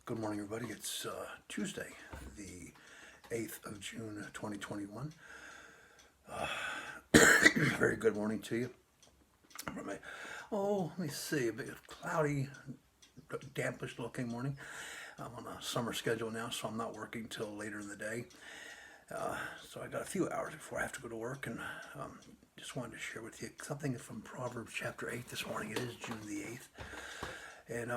Good morning, everybody. It's Tuesday, the 8th of June, 2021. Very good morning to you. Let me see, a bit cloudy, dampish looking morning. I'm on a summer schedule now, so I'm not working till later in the day. So I got a few hours before I have to go to work, and just wanted to share with you something from Proverbs chapter 8 this morning. It is June the 8th. And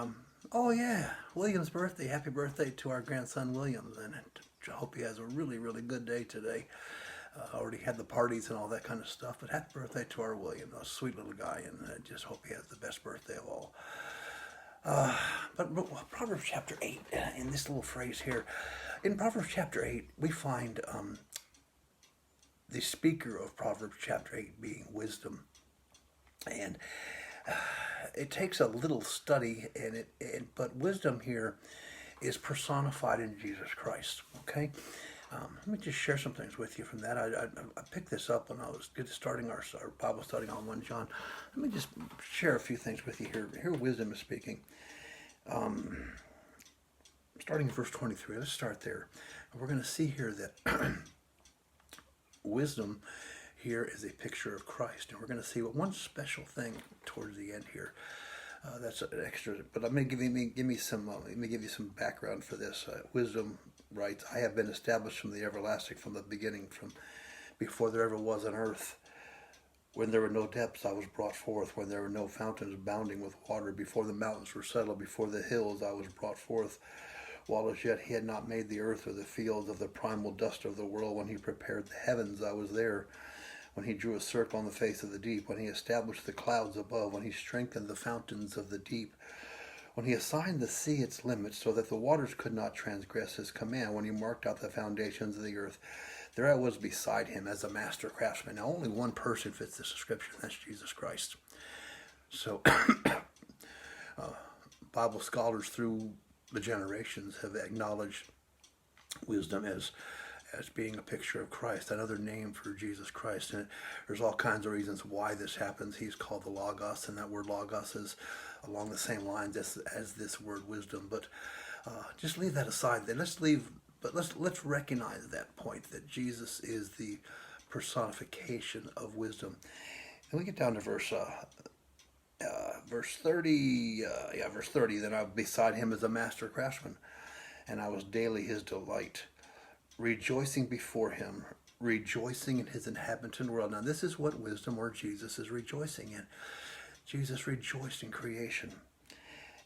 oh yeah, William's birthday. Happy birthday to our grandson William. And I hope he has a really, really good day today. Already had the parties and all that kind of stuff. But happy birthday to our William, a sweet little guy, and I just hope he has the best birthday of all. But Proverbs chapter 8, in this little phrase here, in Proverbs chapter 8, we find the speaker of Proverbs chapter 8 being wisdom. And it takes a little study, but wisdom here is personified in Jesus Christ. Okay, let me just share some things with you from that. I picked this up when I was starting our Bible study on 1 John. Let me just share a few things with you here. Here, wisdom is speaking. Starting in verse 23. Let's start there. And we're going to see here that wisdom here is a picture of Christ, and we're going to see one special thing towards the end here. That's an extra, but let me give you some background for this. Wisdom writes, "I have been established from the everlasting, from the beginning, from before there ever was an earth. When there were no depths, I was brought forth. When there were no fountains bounding with water, before the mountains were settled, before the hills, I was brought forth. While as yet he had not made the earth or the fields of the primal dust of the world, when he prepared the heavens, I was there. When he drew a circle on the face of the deep, when he established the clouds above, when he strengthened the fountains of the deep, when he assigned the sea its limits so that the waters could not transgress his command, when he marked out the foundations of the earth, there I was beside him as a master craftsman." Now only one person fits this description, that's Jesus Christ. So Bible scholars through the generations have acknowledged wisdom as being a picture of Christ, another name for Jesus Christ. And there's all kinds of reasons why this happens. He's called the Logos, and that word Logos is along the same lines as this word wisdom. But just leave that aside. Let's recognize that point, that Jesus is the personification of wisdom. And we get down to verse 30. Verse 30. "Then I beside him as a master craftsman, and I was daily his delight, rejoicing before him, rejoicing in his inhabitant world." Now this is what wisdom or Jesus is rejoicing in. Jesus rejoiced in creation.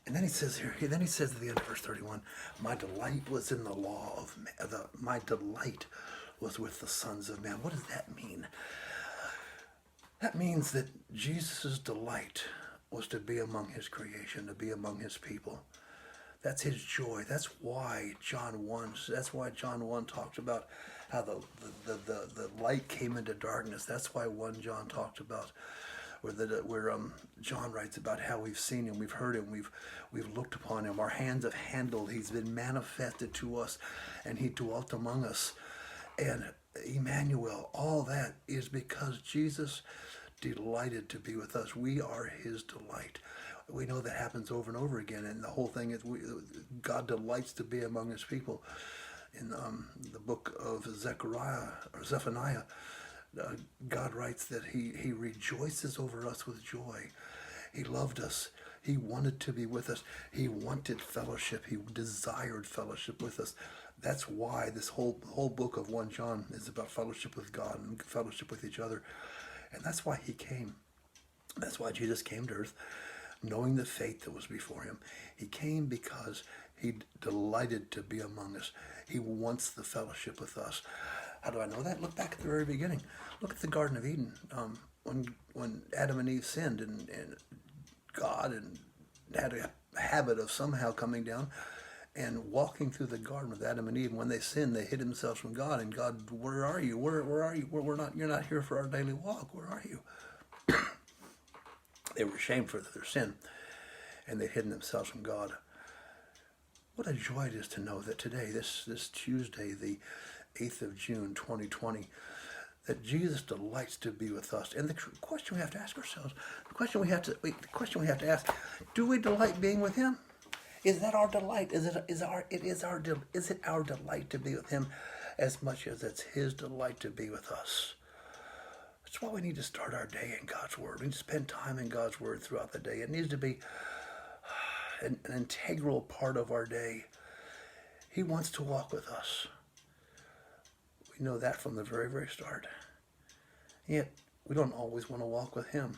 And then he says at the end of verse 31, "My delight was in the law of man. My delight was with the sons of man." What does that mean? That means that Jesus' delight was to be among his creation, to be among his people. That's his joy. That's why John 1 talked about how the light came into darkness. That's why 1 John talked about where John writes about how we've seen him, we've heard him, we've looked upon him, our hands have handled. He's been manifested to us, and he dwelt among us. And Emmanuel, all that is because Jesus delighted to be with us. We are his delight. We know that happens over and over again, and the whole thing is God delights to be among his people. In the book of Zephaniah, God writes that he rejoices over us with joy. He loved us. He wanted to be with us. He wanted fellowship. He desired fellowship with us. That's why this whole book of 1 John is about fellowship with God and fellowship with each other. And that's why he came. That's why Jesus came to earth, knowing the fate that was before him. He came because he delighted to be among us. He wants the fellowship with us. How do I know that? Look back at the very beginning. Look at the Garden of Eden. When Adam and Eve sinned, and God had a habit of somehow coming down and walking through the garden with Adam and Eve. And when they sinned, they hid themselves from God. And God, where are you? Where are you? You're not here for our daily walk. Where are you? They were ashamed for their sin, and they'd hidden themselves from God. What a joy it is to know that today, this Tuesday, the 8th of June, 2020, that Jesus delights to be with us. And the question we have to ask ourselves, the question we have to ask, do we delight being with him? Is that our delight? Is it our delight to be with Him as much as it's His delight to be with us? That's why we need to start our day in God's Word. We need to spend time in God's Word throughout the day. It needs to be an integral part of our day. He wants to walk with us. We know that from the very, very start. Yet, we don't always want to walk with Him.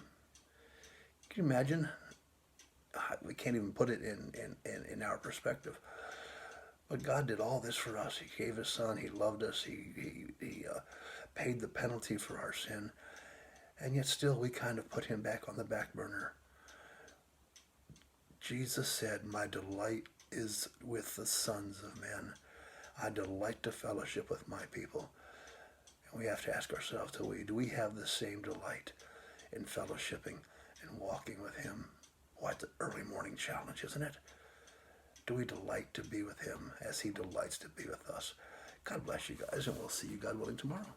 Can you imagine? We can't even put it in our perspective. But God did all this for us. He gave His Son. He loved us. He paid the penalty for our sin. And yet still we kind of put Him back on the back burner. Jesus said, my delight is with the sons of men. I delight to fellowship with my people. And we have to ask ourselves, do we have the same delight in fellowshipping and walking with Him? What the early morning challenge, isn't it? Do we delight to be with Him as He delights to be with us? God bless you guys, and we'll see you, God willing, tomorrow.